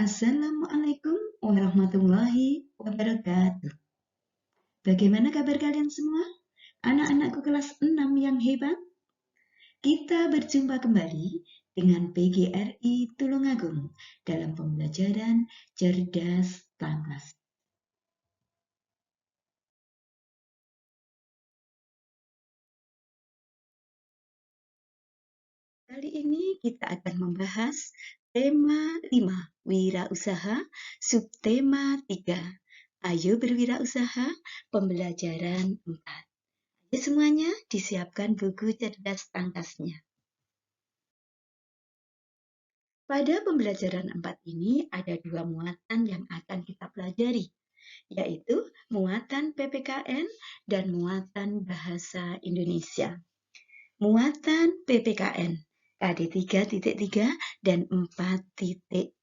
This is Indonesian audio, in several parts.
Assalamualaikum warahmatullahi wabarakatuh. Bagaimana kabar kalian semua? Anak-anakku kelas 6 yang hebat? Kita berjumpa kembali dengan PGRI Tulungagung dalam pembelajaran Cerdas Tangkas. Kali ini kita akan membahas tema 5, wirausaha, subtema 3, ayo berwirausaha, pembelajaran 4. Semuanya disiapkan buku cerdas tangkasnya. Pada pembelajaran 4 ini ada 2 muatan yang akan kita pelajari, yaitu muatan PPKN dan muatan Bahasa Indonesia. Muatan PPKN KD 3.3 dan 4.3.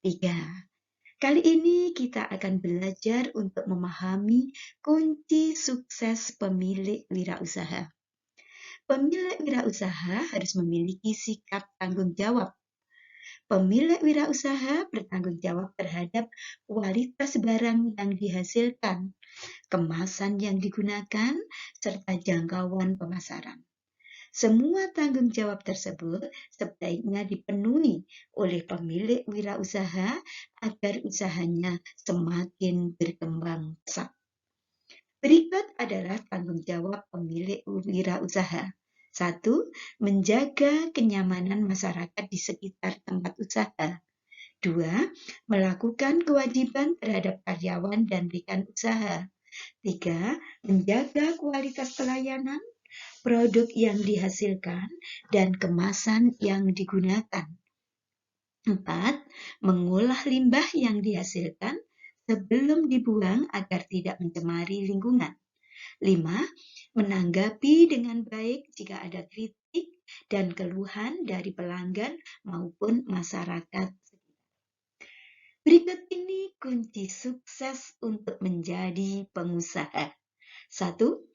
Kali ini kita akan belajar untuk memahami kunci sukses pemilik wirausaha. Pemilik wirausaha harus memiliki sikap tanggung jawab. Pemilik wirausaha bertanggung jawab terhadap kualitas barang yang dihasilkan, kemasan yang digunakan, serta jangkauan pemasaran. Semua tanggung jawab tersebut sebaiknya dipenuhi oleh pemilik wirausaha agar usahanya semakin berkembang pesat. Berikut adalah tanggung jawab pemilik wirausaha. 1. Menjaga kenyamanan masyarakat di sekitar tempat usaha. 2. Melakukan kewajiban terhadap karyawan dan rekan usaha. 3. Menjaga kualitas pelayanan, produk yang dihasilkan, dan kemasan yang digunakan. 4. Mengolah limbah yang dihasilkan sebelum dibuang agar tidak mencemari lingkungan. 5. Menanggapi dengan baik jika ada kritik dan keluhan dari pelanggan maupun masyarakat. Berikut ini kunci sukses untuk menjadi pengusaha. 1.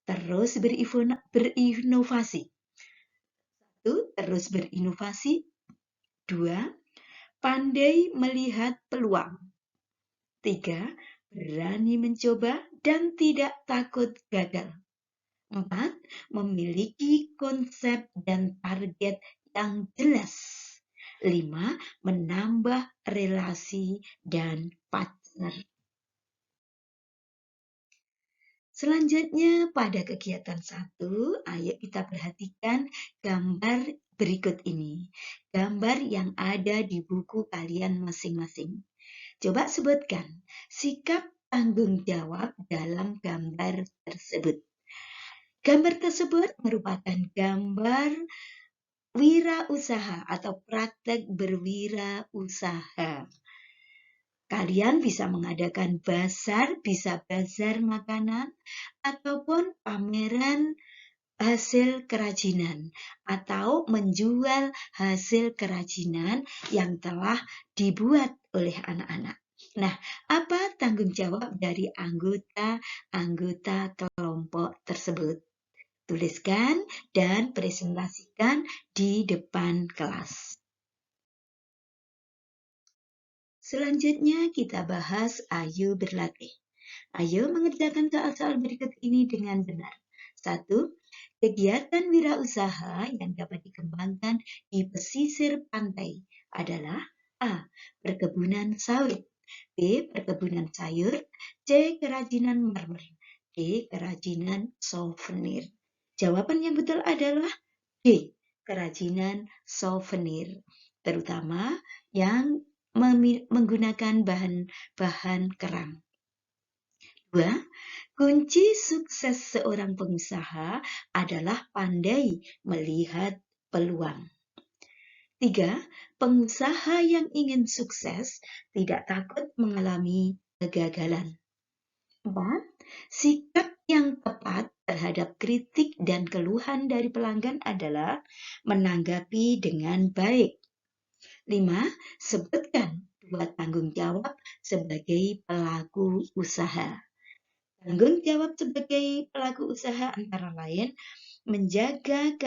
Terus berinovasi. 2. Pandai melihat peluang. 3. Berani mencoba dan tidak takut gagal. 4. Memiliki konsep dan target yang jelas. 5. Menambah relasi dan partner. Selanjutnya pada kegiatan 1, ayo kita perhatikan gambar berikut ini. Gambar yang ada di buku kalian masing-masing. Coba sebutkan sikap tanggung jawab dalam gambar tersebut. Gambar tersebut merupakan gambar wirausaha atau praktek berwirausaha. Kalian bisa mengadakan bisa bazar makanan, ataupun pameran hasil kerajinan, atau menjual hasil kerajinan yang telah dibuat oleh anak-anak. Nah, apa tanggung jawab dari anggota kelompok tersebut? Tuliskan dan presentasikan di depan kelas. Selanjutnya kita bahas ayo berlatih. Ayo mengerjakan soal-soal berikut ini dengan benar. 1. Kegiatan wirausaha yang dapat dikembangkan di pesisir pantai adalah A. Perkebunan sawit, B. Perkebunan sayur, C. Kerajinan marmer, D. Kerajinan souvenir. Jawaban yang betul adalah D. Kerajinan souvenir, terutama yang menggunakan bahan kerang. 2. Kunci sukses seorang pengusaha adalah pandai melihat peluang. 3. Pengusaha yang ingin sukses tidak takut mengalami kegagalan. 4. Sikap yang tepat terhadap kritik dan keluhan dari pelanggan adalah menanggapi dengan baik. 5. Sebutkan 2 tanggung jawab sebagai pelaku usaha. Tanggung jawab sebagai pelaku usaha antara lain menjaga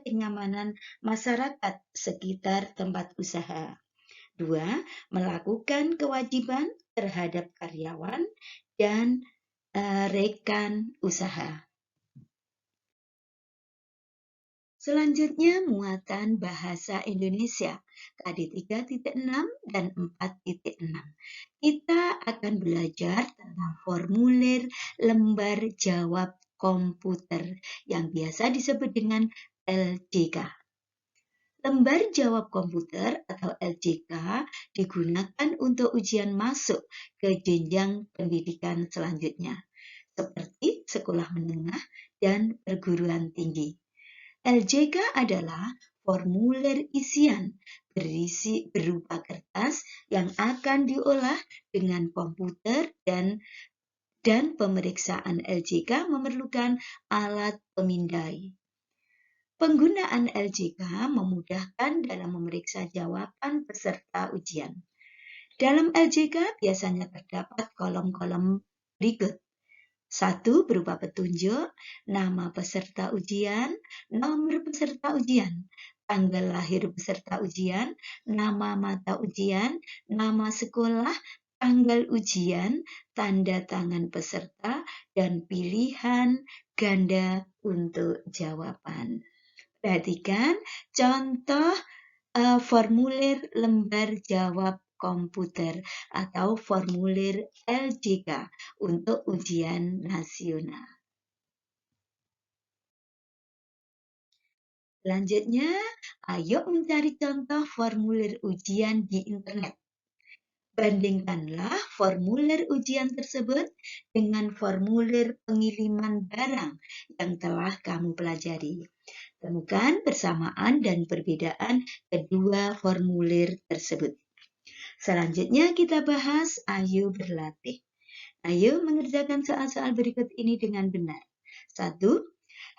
kenyamanan masyarakat sekitar tempat usaha, 2. Melakukan kewajiban terhadap karyawan dan rekan usaha. Selanjutnya, muatan bahasa Indonesia KD 3.6 dan 4.6. Kita akan belajar tentang formulir lembar jawab komputer yang biasa disebut dengan LJK. Lembar jawab komputer atau LJK digunakan untuk ujian masuk ke jenjang pendidikan selanjutnya, seperti sekolah menengah dan perguruan tinggi. LJK adalah formulir isian berisi berupa kertas yang akan diolah dengan komputer dan pemeriksaan LJK memerlukan alat pemindai. Penggunaan LJK memudahkan dalam memeriksa jawaban peserta ujian. Dalam LJK biasanya terdapat kolom-kolom berikut. 1. Berupa petunjuk, nama peserta ujian, nomor peserta ujian, tanggal lahir peserta ujian, nama mata ujian, nama sekolah, tanggal ujian, tanda tangan peserta, dan pilihan ganda untuk jawaban. Perhatikan contoh formulir lembar jawab komputer atau formulir LJK untuk ujian nasional. Selanjutnya, ayo mencari contoh formulir ujian di internet. Bandingkanlah formulir ujian tersebut dengan formulir pengiriman barang yang telah kamu pelajari. Temukan persamaan dan perbedaan kedua formulir tersebut. Selanjutnya kita bahas ayo berlatih. Ayo mengerjakan soal-soal berikut ini dengan benar. 1.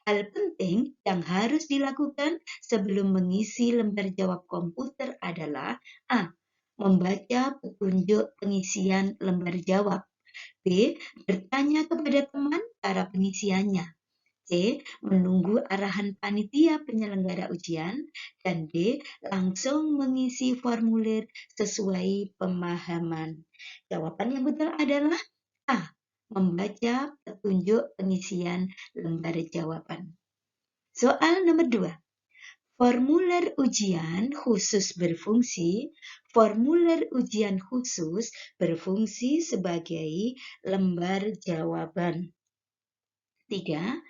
Hal penting yang harus dilakukan sebelum mengisi lembar jawab komputer adalah A. Membaca petunjuk pengisian lembar jawab. B. Bertanya kepada teman cara pengisiannya. C. Menunggu arahan panitia penyelenggara ujian. Dan D. Langsung mengisi formulir sesuai pemahaman. Jawaban yang betul adalah A. Membaca petunjuk pengisian lembar jawaban. Soal nomor 2. Formulir ujian khusus berfungsi. Formulir ujian khusus berfungsi sebagai lembar jawaban. 3.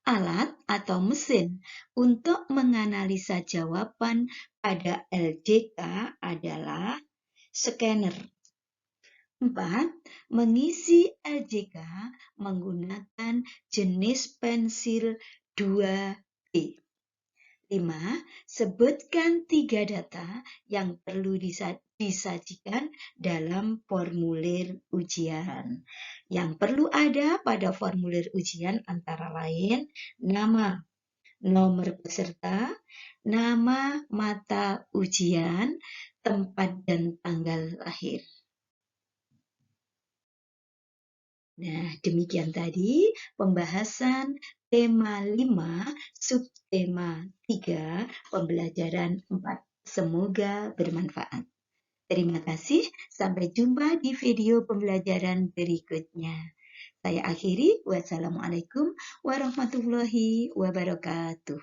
Alat atau mesin untuk menganalisa jawaban pada LJK adalah scanner. 4. Mengisi LJK menggunakan jenis pensil 2B. 5. Sebutkan 3 data yang perlu disajikan dalam formulir ujian. Yang perlu ada pada formulir ujian antara lain nama, nomor peserta, nama mata ujian, tempat dan tanggal lahir. Nah, demikian tadi pembahasan tema 5, subtema 3, pembelajaran 4. Semoga bermanfaat. Terima kasih, sampai jumpa di video pembelajaran berikutnya. Saya akhiri, wassalamualaikum warahmatullahi wabarakatuh.